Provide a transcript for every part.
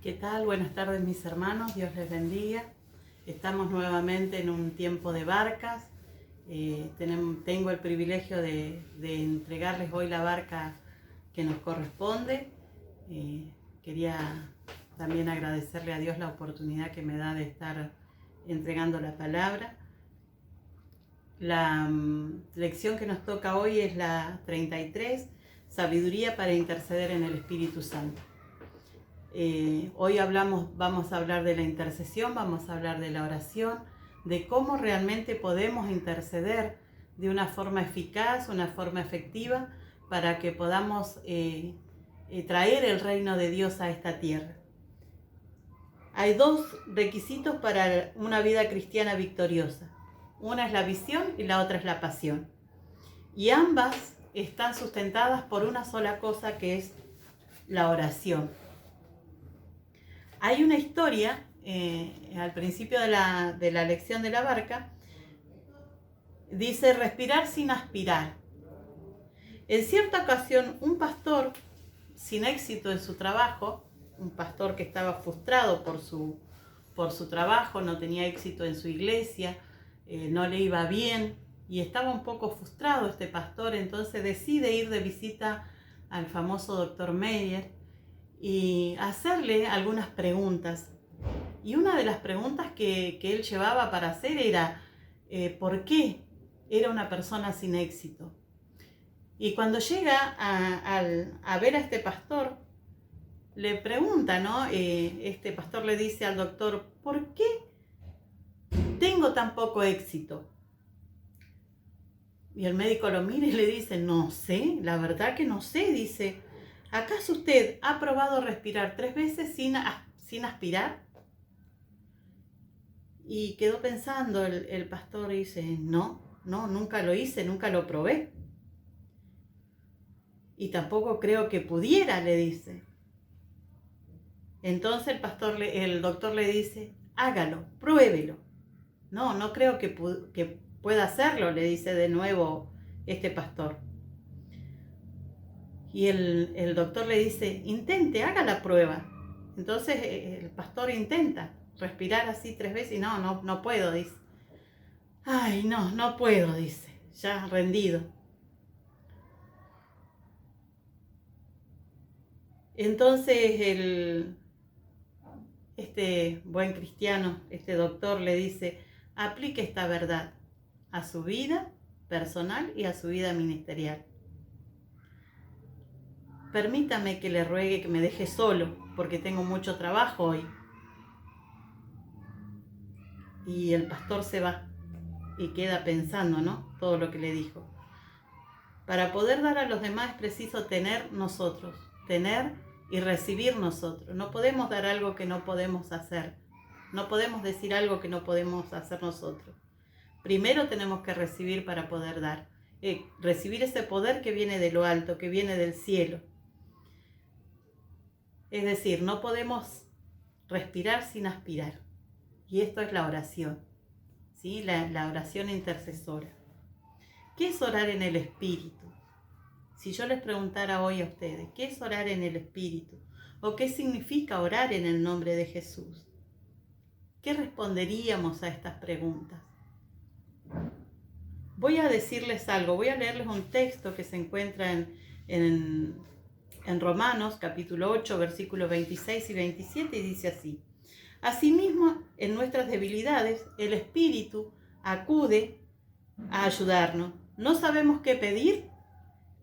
¿Qué tal? Buenas tardes mis hermanos, Dios les bendiga. Estamos nuevamente en un tiempo de barcas. Tengo el privilegio de entregarles hoy la barca que nos corresponde. Quería también agradecerle a Dios la oportunidad que me da de estar entregando la palabra. La lección que nos toca hoy es la 33, Sabiduría para interceder en el Espíritu Santo. Hoy vamos a hablar de la intercesión, vamos a hablar de la oración, de cómo realmente podemos interceder de una forma eficaz, una forma efectiva, para que podamos traer el reino de Dios a esta tierra. Hay dos requisitos para una vida cristiana victoriosa. Una es la visión y la otra es la pasión. Y ambas están sustentadas por una sola cosa, que es la oración. Hay una historia al principio de la lección de la barca. Dice: respirar sin aspirar. En cierta ocasión, un pastor sin éxito en su trabajo, un pastor que estaba frustrado por su trabajo, no tenía éxito en su iglesia, no le iba bien y estaba un poco frustrado este pastor. Entonces decide ir de visita al famoso doctor Meyer y hacerle algunas preguntas. Y una de las preguntas que él llevaba para hacer era ¿por qué era una persona sin éxito? Y cuando llega a ver a este pastor, le pregunta, ¿no? Este pastor le dice al doctor: ¿por qué tengo tan poco éxito? Y el médico lo mira y le dice: no sé, la verdad que no sé. Dice: ¿acaso usted ha probado respirar 3 veces sin aspirar? Y quedó pensando el pastor y dice: no, nunca lo hice, nunca lo probé. Y tampoco creo que pudiera, le dice. Entonces el doctor le dice: hágalo, pruébelo. No creo que pueda hacerlo, le dice de nuevo este pastor. Y el doctor le dice: intente, haga la prueba. Entonces el pastor intenta respirar así 3 veces y no puedo, dice. Ay, no puedo, dice, ya rendido. Entonces este buen cristiano, este doctor, le dice: aplique esta verdad a su vida personal y a su vida ministerial. Permítame que le ruegue que me deje solo, porque tengo mucho trabajo hoy. Y el pastor se va y queda pensando, ¿no? Todo lo que le dijo. Para poder dar a los demás es preciso tener nosotros, tener y recibir nosotros. No podemos dar algo que no podemos hacer. No podemos decir algo que no podemos hacer nosotros. Primero tenemos que recibir para poder dar. Recibir ese poder que viene de lo alto, que viene del cielo. Es decir, no podemos respirar sin aspirar. Y esto es la oración, ¿sí? La oración intercesora. ¿Qué es orar en el Espíritu? Si yo les preguntara hoy a ustedes, ¿qué es orar en el Espíritu? ¿O qué significa orar en el nombre de Jesús? ¿Qué responderíamos a estas preguntas? Voy a decirles algo, voy a leerles un texto que se encuentra en Romanos, capítulo 8, versículos 26 y 27, y dice así: asimismo, en nuestras debilidades, el Espíritu acude a ayudarnos. No sabemos qué pedir,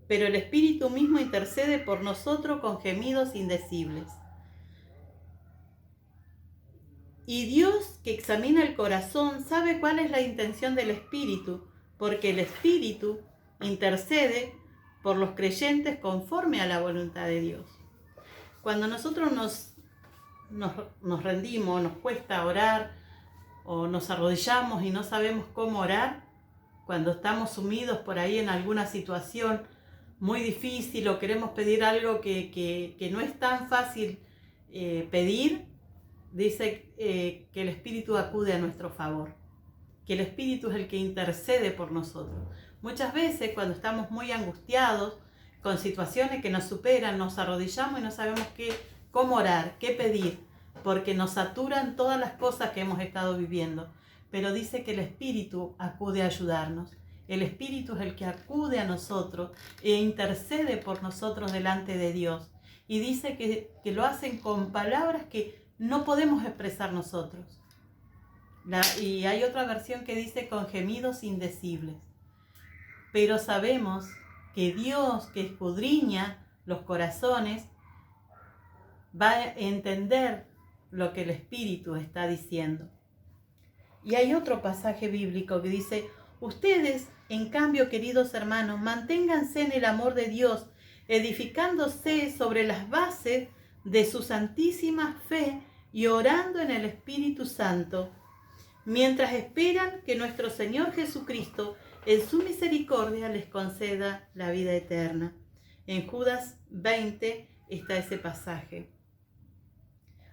pero el Espíritu mismo intercede por nosotros con gemidos indecibles. Y Dios, que examina el corazón, sabe cuál es la intención del Espíritu, porque el Espíritu intercede por los creyentes conforme a la voluntad de Dios. Cuando nosotros nos rendimos, nos cuesta orar, o nos arrodillamos y no sabemos cómo orar, cuando estamos sumidos por ahí en alguna situación muy difícil o queremos pedir algo que no es tan fácil pedir, dice que el Espíritu acude a nuestro favor, que el Espíritu es el que intercede por nosotros. Muchas veces cuando estamos muy angustiados con situaciones que nos superan, nos arrodillamos y no sabemos cómo orar, qué pedir. porque nos saturan todas las cosas que hemos estado viviendo. Pero dice que el Espíritu acude a ayudarnos. El Espíritu es el que acude a nosotros e intercede por nosotros delante de Dios. Y dice que lo hacen con palabras que no podemos expresar nosotros. Y hay otra versión que dice con gemidos indecibles. Pero sabemos que Dios, que escudriña los corazones, va a entender lo que el Espíritu está diciendo. Y hay otro pasaje bíblico que dice: ustedes, en cambio, queridos hermanos, manténganse en el amor de Dios, edificándose sobre las bases de su santísima fe y orando en el Espíritu Santo, mientras esperan que nuestro Señor Jesucristo, en su misericordia, les conceda la vida eterna. En Judas 20 está ese pasaje.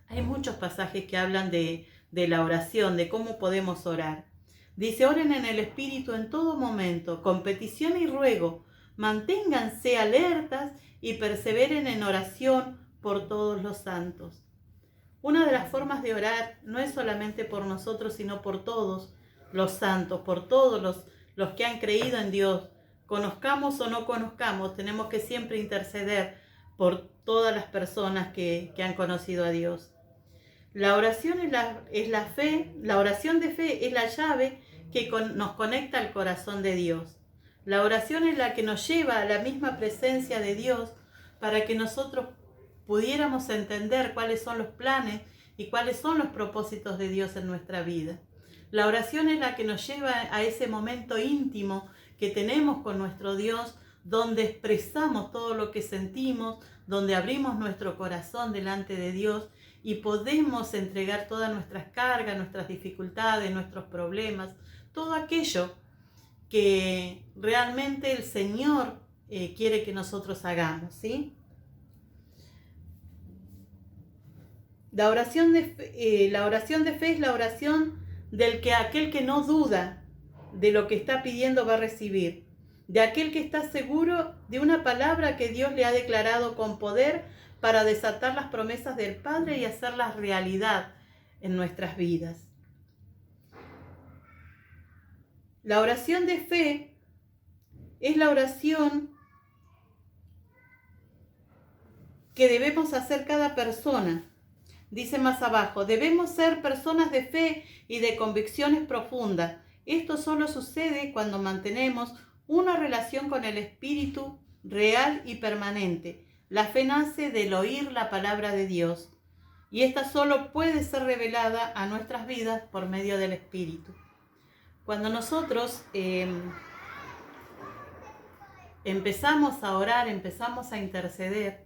Hay muchos pasajes que hablan de la oración, de cómo podemos orar. Dice: oren en el Espíritu en todo momento, con petición y ruego. Manténganse alertas y perseveren en oración por todos los santos. Una de las formas de orar no es solamente por nosotros, sino por todos los santos, por todos los que han creído en Dios. Conozcamos o no conozcamos, tenemos que siempre interceder por todas las personas que han conocido a Dios. La oración es la fe, la oración de fe es la llave que nos conecta al corazón de Dios. La oración es la que nos lleva a la misma presencia de Dios para que nosotros pudiéramos entender cuáles son los planes y cuáles son los propósitos de Dios en nuestra vida. La oración es la que nos lleva a ese momento íntimo que tenemos con nuestro Dios, donde expresamos todo lo que sentimos, donde abrimos nuestro corazón delante de Dios y podemos entregar todas nuestras cargas, nuestras dificultades, nuestros problemas, todo aquello que realmente el Señor quiere que nosotros hagamos, ¿sí? La oración de fe es la oración del que aquel que no duda de lo que está pidiendo va a recibir, de aquel que está seguro de una palabra que Dios le ha declarado con poder para desatar las promesas del Padre y hacerlas realidad en nuestras vidas. La oración de fe es la oración que debemos hacer cada persona. Dice más abajo: debemos ser personas de fe y de convicciones profundas. Esto solo sucede cuando mantenemos una relación con el Espíritu real y permanente. La fe nace del oír la palabra de Dios, y esta solo puede ser revelada a nuestras vidas por medio del Espíritu. Cuando nosotros empezamos a orar, empezamos a interceder,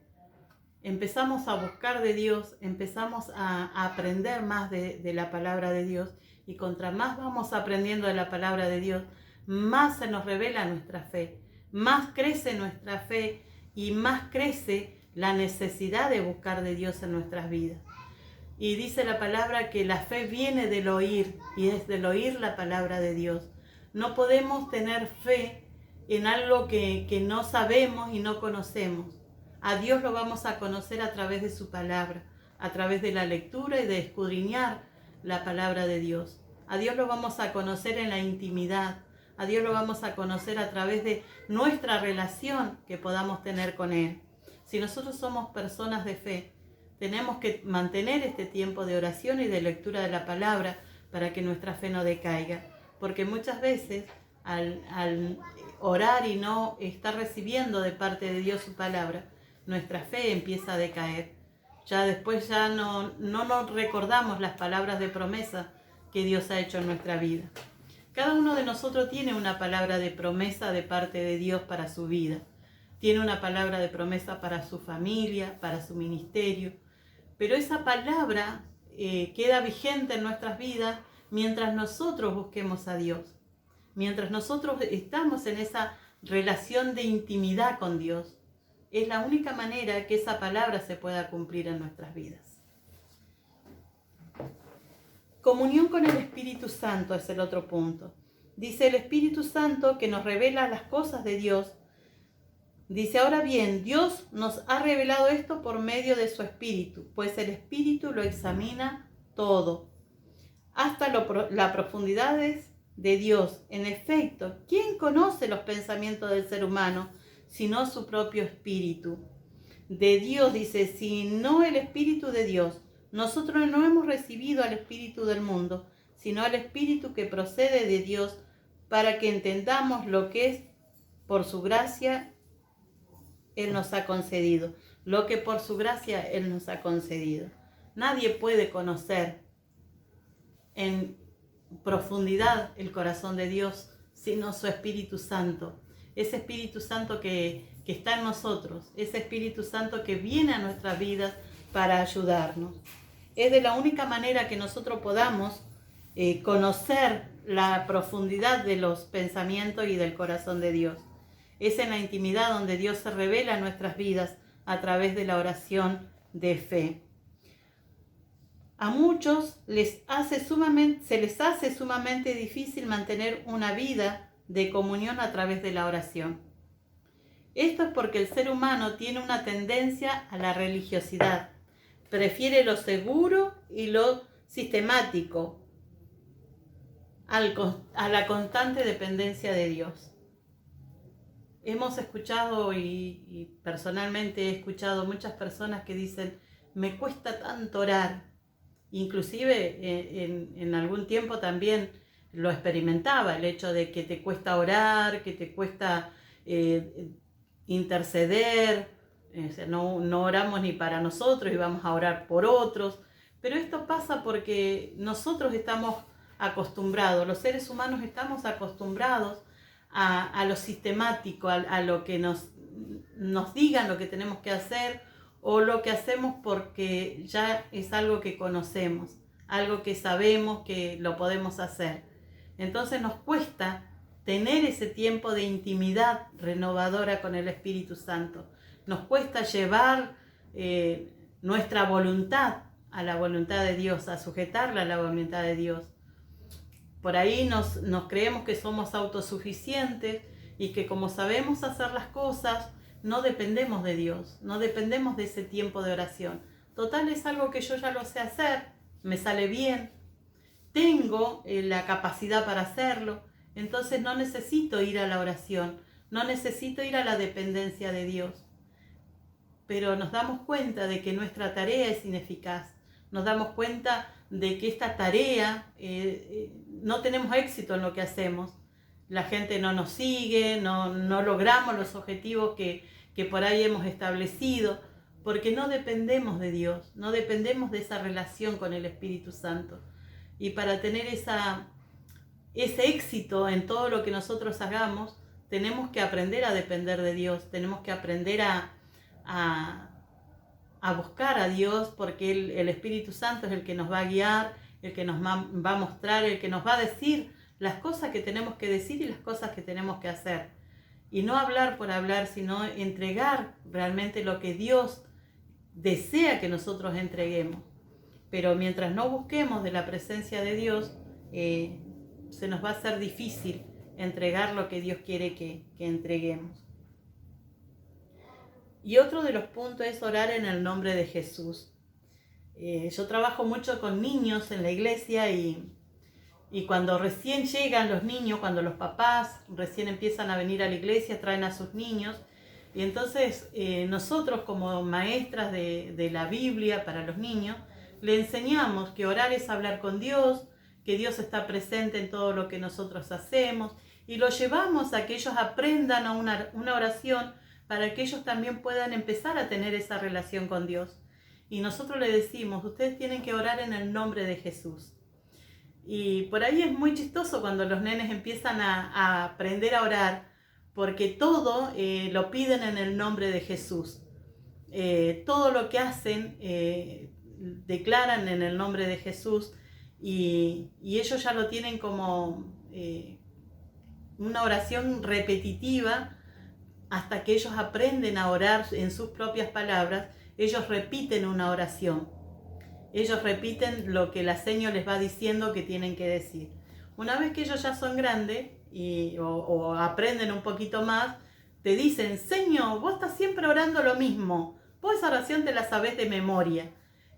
empezamos a buscar de Dios, empezamos a aprender más de la palabra de Dios, y contra más vamos aprendiendo de la palabra de Dios, más se nos revela nuestra fe, más crece nuestra fe y más crece la necesidad de buscar de Dios en nuestras vidas. Y dice la palabra que la fe viene del oír, y es del oír la palabra de Dios. No podemos tener fe en algo que no sabemos y no conocemos. A Dios lo vamos a conocer a través de su palabra, a través de la lectura y de escudriñar la palabra de Dios. A Dios lo vamos a conocer en la intimidad. A Dios lo vamos a conocer a través de nuestra relación que podamos tener con Él. Si nosotros somos personas de fe, tenemos que mantener este tiempo de oración y de lectura de la palabra para que nuestra fe no decaiga. Porque muchas veces al orar y no estar recibiendo de parte de Dios su palabra, nuestra fe empieza a decaer. Ya después no nos recordamos las palabras de promesa que Dios ha hecho en nuestra vida. Cada uno de nosotros tiene una palabra de promesa de parte de Dios para su vida. Tiene una palabra de promesa para su familia, para su ministerio. Pero esa palabra queda vigente en nuestras vidas mientras nosotros busquemos a Dios. Mientras nosotros estamos en esa relación de intimidad con Dios. Es la única manera que esa palabra se pueda cumplir en nuestras vidas. Comunión con el Espíritu Santo es el otro punto. Dice el Espíritu Santo que nos revela las cosas de Dios Dice, ahora bien, Dios nos ha revelado esto por medio de su Espíritu, pues el Espíritu lo examina todo, hasta las profundidades de Dios. En efecto, ¿quién conoce los pensamientos del ser humano sino su propio espíritu? De Dios, dice, sino el Espíritu de Dios. Nosotros no hemos recibido al espíritu del mundo, sino al Espíritu que procede de Dios, para que entendamos lo que es por su gracia Él nos ha concedido, lo que por su gracia Él nos ha concedido. Nadie puede conocer en profundidad el corazón de Dios sino su Espíritu Santo. Ese Espíritu Santo que está en nosotros, ese Espíritu Santo que viene a nuestras vidas para ayudarnos. Es de la única manera que nosotros podamos conocer la profundidad de los pensamientos y del corazón de Dios. Es en la intimidad donde Dios se revela en nuestras vidas a través de la oración de fe. A muchos se les hace sumamente difícil mantener una vida de comunión a través de la oración. Esto es porque el ser humano tiene una tendencia a la religiosidad. Prefiere lo seguro y lo sistemático a la constante dependencia de Dios. Hemos escuchado y personalmente he escuchado muchas personas que dicen, me cuesta tanto orar. Inclusive en algún tiempo también lo experimentaba, el hecho de que te cuesta orar, que te cuesta interceder, o sea, no oramos ni para nosotros y vamos a orar por otros, pero esto pasa porque nosotros estamos acostumbrados, los seres humanos estamos acostumbrados a lo sistemático, a lo que nos digan lo que tenemos que hacer, o lo que hacemos porque ya es algo que conocemos, algo que sabemos que lo podemos hacer. Entonces nos cuesta tener ese tiempo de intimidad renovadora con el Espíritu Santo. Nos cuesta llevar nuestra voluntad a la voluntad de Dios, a sujetarla a la voluntad de Dios. Por ahí nos creemos que somos autosuficientes y que como sabemos hacer las cosas, no dependemos de Dios, no dependemos de ese tiempo de oración. Total, es algo que yo ya lo sé hacer, me sale bien, tengo la capacidad para hacerlo, entonces no necesito ir a la oración, no necesito ir a la dependencia de Dios. Pero nos damos cuenta de que nuestra tarea es ineficaz, nos damos cuenta de que esta tarea no tenemos éxito en lo que hacemos. La gente no nos sigue, no logramos los objetivos que por ahí hemos establecido, porque no dependemos de Dios, no dependemos de esa relación con el Espíritu Santo. Y para tener ese éxito en todo lo que nosotros hagamos, tenemos que aprender a depender de Dios, tenemos que aprender a buscar a Dios, porque el Espíritu Santo es el que nos va a guiar, el que nos va a mostrar, el que nos va a decir las cosas que tenemos que decir y las cosas que tenemos que hacer. Y no hablar por hablar, sino entregar realmente lo que Dios desea que nosotros entreguemos. Pero mientras no busquemos de la presencia de Dios, se nos va a hacer difícil entregar lo que Dios quiere que entreguemos. Y otro de los puntos es orar en el nombre de Jesús. Yo trabajo mucho con niños en la iglesia y cuando recién llegan los niños, cuando los papás recién empiezan a venir a la iglesia, traen a sus niños. Y entonces nosotros como maestras de la Biblia para los niños, le enseñamos que orar es hablar con Dios, que Dios está presente en todo lo que nosotros hacemos. Y lo llevamos a que ellos aprendan a una oración para que ellos también puedan empezar a tener esa relación con Dios. Y nosotros le decimos, ustedes tienen que orar en el nombre de Jesús. Y por ahí es muy chistoso cuando los nenes empiezan a aprender a orar, porque todo lo piden en el nombre de Jesús. Todo lo que hacen declaran en el nombre de Jesús y ellos ya lo tienen como una oración repetitiva hasta que ellos aprenden a orar en sus propias palabras. Ellos repiten una oración. Ellos repiten lo que la Señor les va diciendo que tienen que decir. Una vez que ellos ya son grandes o aprenden un poquito más, te dicen, Señor, vos estás siempre orando lo mismo, vos esa oración te la sabés de memoria.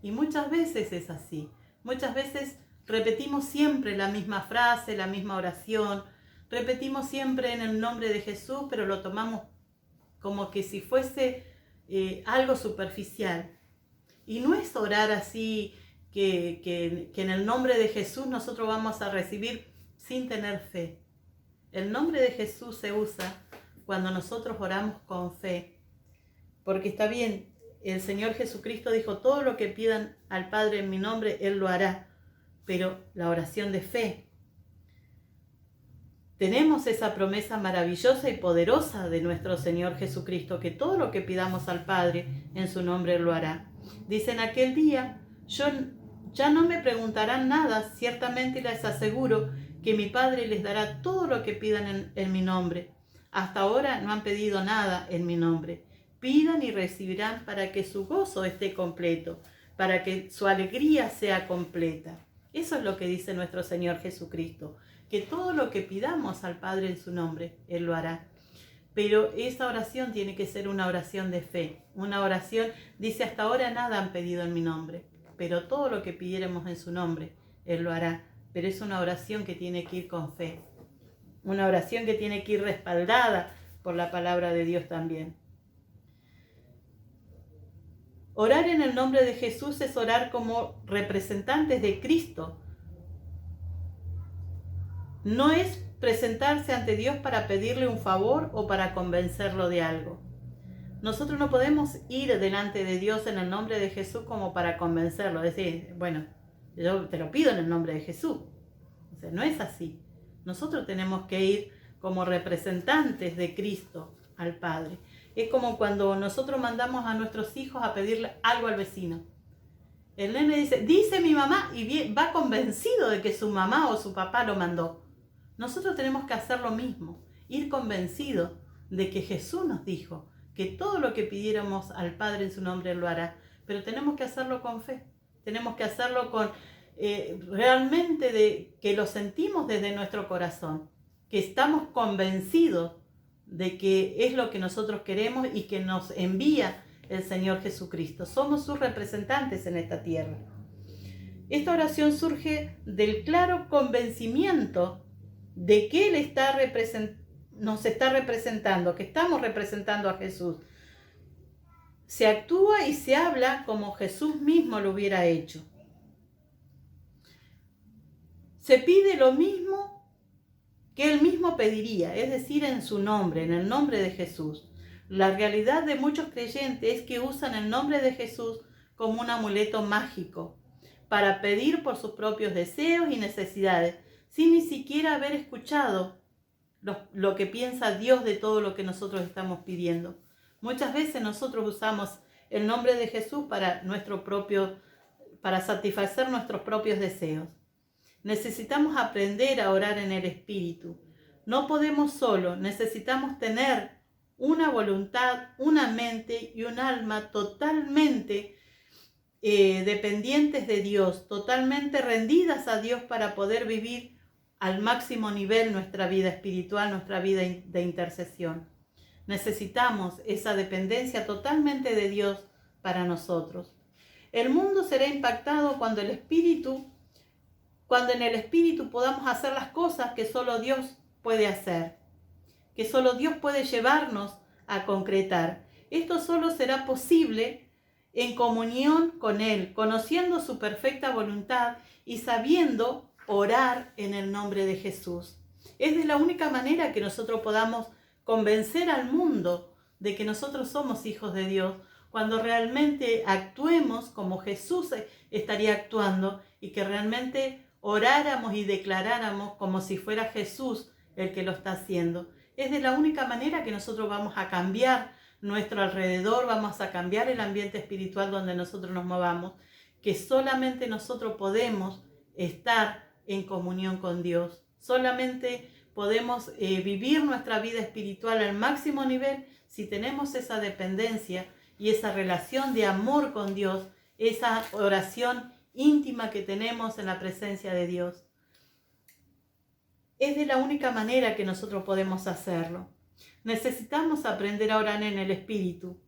Y muchas veces es así, muchas veces repetimos siempre la misma frase, la misma oración, repetimos siempre en el nombre de Jesús, pero lo tomamos como que si fuese algo superficial. Y no es orar así que en el nombre de Jesús nosotros vamos a recibir sin tener fe. El nombre de Jesús se usa cuando nosotros oramos con fe. Porque está bien, el Señor Jesucristo dijo, todo lo que pidan al Padre en mi nombre, Él lo hará. Pero la oración de fe. Tenemos esa promesa maravillosa y poderosa de nuestro Señor Jesucristo, que todo lo que pidamos al Padre en su nombre Él lo hará. Dice, en aquel día, ya no me preguntarán nada, ciertamente les aseguro que mi Padre les dará todo lo que pidan en mi nombre. Hasta ahora no han pedido nada en mi nombre. Pidan y recibirán para que su gozo esté completo, para que su alegría sea completa. Eso es lo que dice nuestro Señor Jesucristo, que todo lo que pidamos al Padre en su nombre, Él lo hará. Pero esa oración tiene que ser una oración de fe. Una oración, dice, hasta ahora nada han pedido en mi nombre, pero todo lo que pidiéramos en su nombre, Él lo hará. Pero es una oración que tiene que ir con fe. Una oración que tiene que ir respaldada por la palabra de Dios también. Orar en el nombre de Jesús es orar como representantes de Cristo. No es presentarse ante Dios para pedirle un favor o para convencerlo de algo. Nosotros no podemos ir delante de Dios en el nombre de Jesús como para convencerlo. Decir, bueno, yo te lo pido en el nombre de Jesús. O sea, no es así. Nosotros tenemos que ir como representantes de Cristo al Padre. Es como cuando nosotros mandamos a nuestros hijos a pedirle algo al vecino. El nene dice mi mamá, y va convencido de que su mamá o su papá lo mandó. Nosotros tenemos que hacer lo mismo, ir convencidos de que Jesús nos dijo que todo lo que pidiéramos al Padre en su nombre Él lo hará, pero tenemos que hacerlo con fe, tenemos que hacerlo con realmente de que lo sentimos desde nuestro corazón, que estamos convencidos de que es lo que nosotros queremos y que nos envía el Señor Jesucristo. Somos sus representantes en esta tierra. Esta oración surge del claro convencimiento de que Él nos está representando, que estamos representando a Jesús. Se actúa y se habla como Jesús mismo lo hubiera hecho. Se pide lo mismo que Él mismo pediría, es decir, en su nombre, en el nombre de Jesús. La realidad de muchos creyentes es que usan el nombre de Jesús como un amuleto mágico para pedir por sus propios deseos y necesidades, sin ni siquiera haber escuchado lo que piensa Dios de todo lo que nosotros estamos pidiendo. Muchas veces nosotros usamos el nombre de Jesús para satisfacer nuestros propios deseos. Necesitamos aprender a orar en el Espíritu. No podemos solo, necesitamos tener una voluntad, una mente y un alma totalmente dependientes de Dios, totalmente rendidas a Dios para poder vivir al máximo nivel nuestra vida espiritual, nuestra vida de intercesión. Necesitamos esa dependencia totalmente de Dios para nosotros. El mundo será impactado cuando en el Espíritu podamos hacer las cosas que solo Dios puede hacer, que solo Dios puede llevarnos a concretar. Esto solo será posible en comunión con Él, conociendo su perfecta voluntad y sabiendo orar en el nombre de Jesús. Es de la única manera que nosotros podamos convencer al mundo de que nosotros somos hijos de Dios, cuando realmente actuemos como Jesús estaría actuando y que realmente oráramos y declaráramos como si fuera Jesús el que lo está haciendo. Es de la única manera que nosotros vamos a cambiar nuestro alrededor, vamos a cambiar el ambiente espiritual donde nosotros nos movamos, que solamente nosotros podemos estar en comunión con Dios. Solamente podemos vivir nuestra vida espiritual al máximo nivel si tenemos esa dependencia y esa relación de amor con Dios, esa oración íntima que tenemos en la presencia de Dios. Es de la única manera que nosotros podemos hacerlo. Necesitamos aprender a orar en el Espíritu.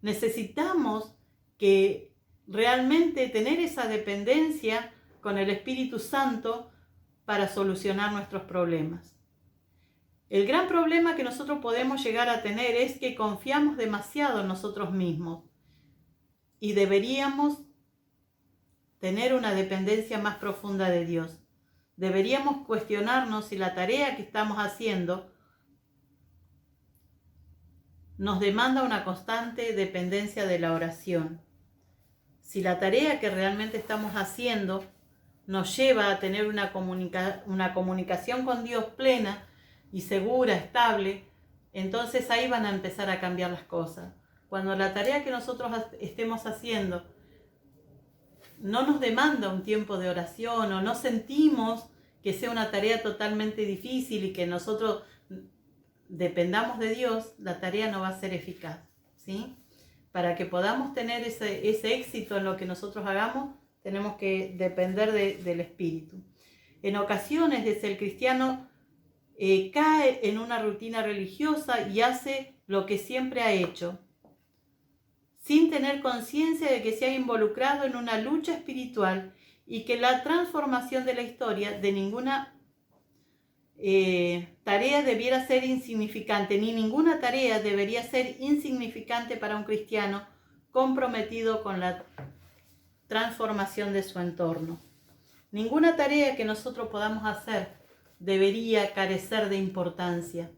Necesitamos que realmente tener esa dependencia con el Espíritu Santo para solucionar nuestros problemas. El gran problema que nosotros podemos llegar a tener es que confiamos demasiado en nosotros mismos y deberíamos tener una dependencia más profunda de Dios. Deberíamos cuestionarnos si la tarea que estamos haciendo nos demanda una constante dependencia de la oración. Si la tarea que realmente estamos haciendo nos lleva a tener una comunicación con Dios plena y segura, estable, entonces ahí van a empezar a cambiar las cosas. Cuando la tarea que nosotros estemos haciendo no nos demanda un tiempo de oración o no sentimos que sea una tarea totalmente difícil y que nosotros dependamos de Dios, la tarea no va a ser eficaz, ¿sí? Para que podamos tener ese éxito en lo que nosotros hagamos, tenemos que depender del Espíritu. En ocasiones, desde el cristiano cae en una rutina religiosa y hace lo que siempre ha hecho, sin tener conciencia de que se ha involucrado en una lucha espiritual y que la transformación de la historia de ninguna tarea debiera ser insignificante, ni ninguna tarea debería ser insignificante para un cristiano comprometido con la transformación de su entorno. Ninguna tarea que nosotros podamos hacer debería carecer de importancia.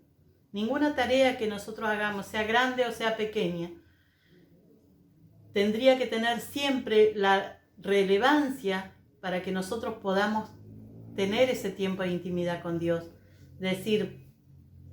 Ninguna tarea que nosotros hagamos, sea grande o sea pequeña, tendría que tener siempre la relevancia para que nosotros podamos tener ese tiempo de intimidad con Dios. Decir,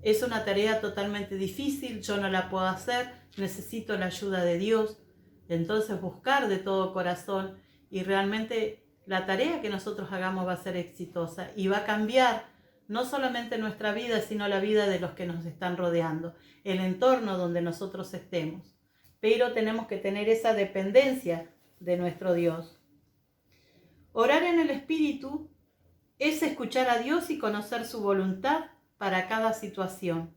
es una tarea totalmente difícil, yo no la puedo hacer, necesito la ayuda de Dios. Entonces buscar de todo corazón y realmente la tarea que nosotros hagamos va a ser exitosa y va a cambiar no solamente nuestra vida, sino la vida de los que nos están rodeando, el entorno donde nosotros estemos. Pero tenemos que tener esa dependencia de nuestro Dios. Orar en el Espíritu es escuchar a Dios y conocer su voluntad para cada situación.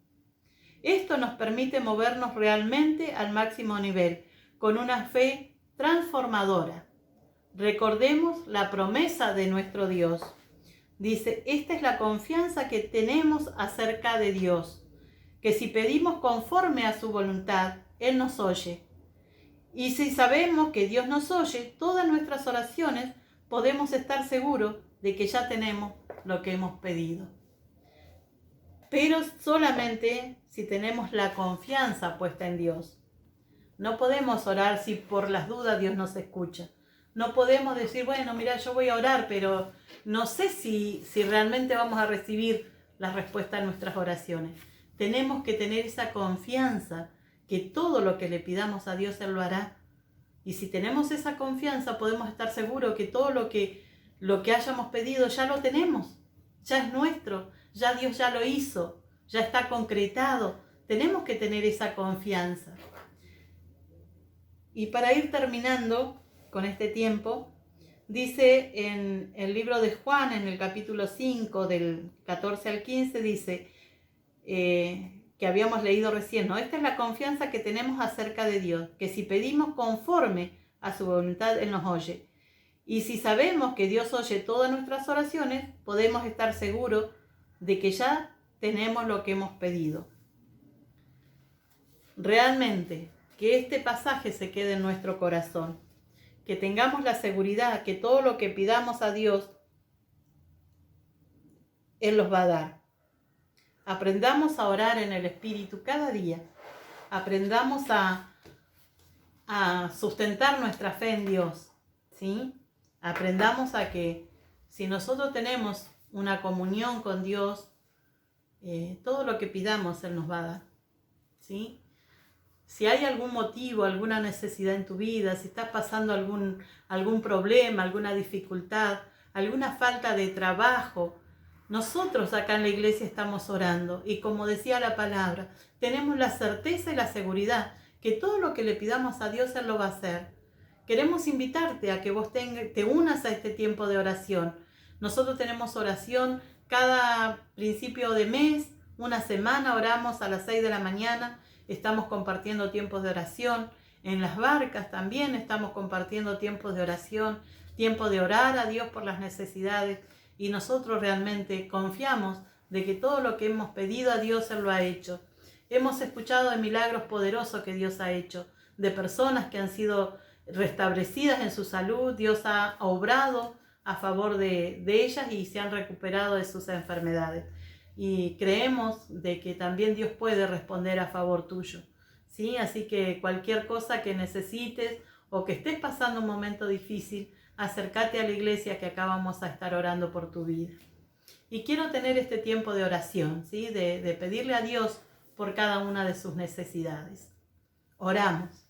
Esto nos permite movernos realmente al máximo nivel, con una fe transformadora. Recordemos la promesa de nuestro Dios. Dice, esta es la confianza que tenemos acerca de Dios, que si pedimos conforme a su voluntad, Él nos oye. Y si sabemos que Dios nos oye, todas nuestras oraciones podemos estar seguros de que ya tenemos lo que hemos pedido. Pero solamente si tenemos la confianza puesta en Dios. No podemos orar si por las dudas Dios nos escucha. No podemos decir, bueno, mira, yo voy a orar, pero no sé si realmente vamos a recibir la respuesta a nuestras oraciones. Tenemos que tener esa confianza que todo lo que le pidamos a Dios, Él lo hará. Y si tenemos esa confianza, podemos estar seguros que todo lo que hayamos pedido ya lo tenemos. Ya es nuestro, ya Dios ya lo hizo, ya está concretado. Tenemos que tener esa confianza. Y para ir terminando con este tiempo, dice en el libro de Juan, en el capítulo 5, del 14 al 15, dice, que habíamos leído recién, ¿no? Esta es la confianza que tenemos acerca de Dios, que si pedimos conforme a su voluntad, Él nos oye. Y si sabemos que Dios oye todas nuestras oraciones, podemos estar seguros de que ya tenemos lo que hemos pedido. Realmente, que este pasaje se quede en nuestro corazón, que tengamos la seguridad que todo lo que pidamos a Dios, Él los va a dar. Aprendamos a orar en el Espíritu cada día. Aprendamos a sustentar nuestra fe en Dios, ¿sí? Aprendamos a que si nosotros tenemos una comunión con Dios, todo lo que pidamos Él nos va a dar, ¿sí? Si hay algún motivo, alguna necesidad en tu vida, si estás pasando algún problema, alguna dificultad, alguna falta de trabajo, nosotros acá en la iglesia estamos orando y como decía la palabra, tenemos la certeza y la seguridad que todo lo que le pidamos a Dios Él lo va a hacer. Queremos invitarte a que vos te unas a este tiempo de oración. Nosotros tenemos oración cada principio de mes Una semana oramos a las 6 de la mañana, estamos compartiendo tiempos de oración. En las barcas también estamos compartiendo tiempos de oración, tiempo de orar a Dios por las necesidades. Y nosotros realmente confiamos de que todo lo que hemos pedido a Dios, Él lo ha hecho. Hemos escuchado de milagros poderosos que Dios ha hecho, de personas que han sido restablecidas en su salud. Dios ha obrado a favor de ellas y se han recuperado de sus enfermedades. Y creemos de que también Dios puede responder a favor tuyo, ¿sí? Así que cualquier cosa que necesites o que estés pasando un momento difícil, acércate a la iglesia que acá vamos a estar orando por tu vida. Y quiero tener este tiempo de oración, ¿sí? De pedirle a Dios por cada una de sus necesidades. Oramos.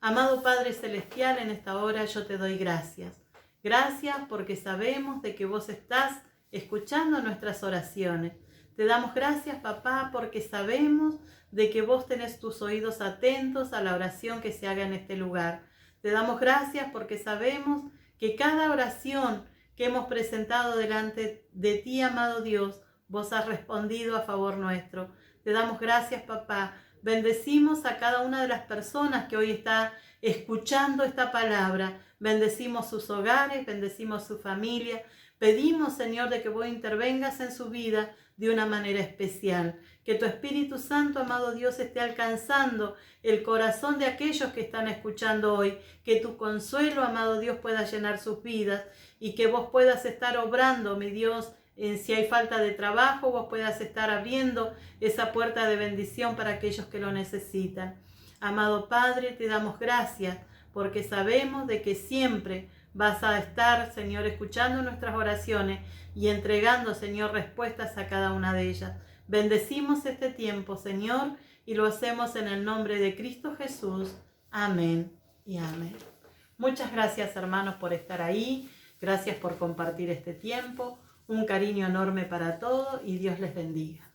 Amado Padre Celestial, en esta hora yo te doy gracias. Gracias porque sabemos de que vos estás escuchando nuestras oraciones. Te damos gracias, papá, porque sabemos de que vos tenés tus oídos atentos a la oración que se haga en este lugar. Te damos gracias porque sabemos que cada oración que hemos presentado delante de ti, amado Dios, vos has respondido a favor nuestro. Te damos gracias, papá. Bendecimos a cada una de las personas que hoy está escuchando esta palabra. Bendecimos sus hogares, bendecimos su familia. Pedimos, Señor, de que vos intervengas en su vida de una manera especial. Que tu Espíritu Santo, amado Dios, esté alcanzando el corazón de aquellos que están escuchando hoy. Que tu consuelo, amado Dios, pueda llenar sus vidas y que vos puedas estar obrando, mi Dios, si hay falta de trabajo, vos puedas estar abriendo esa puerta de bendición para aquellos que lo necesitan. Amado Padre, te damos gracias porque sabemos de que siempre vas a estar, Señor, escuchando nuestras oraciones y entregando, Señor, respuestas a cada una de ellas. Bendecimos este tiempo, Señor, y lo hacemos en el nombre de Cristo Jesús. Amén y amén. Muchas gracias, hermanos, por estar ahí. Gracias por compartir este tiempo. Un cariño enorme para todos y Dios les bendiga.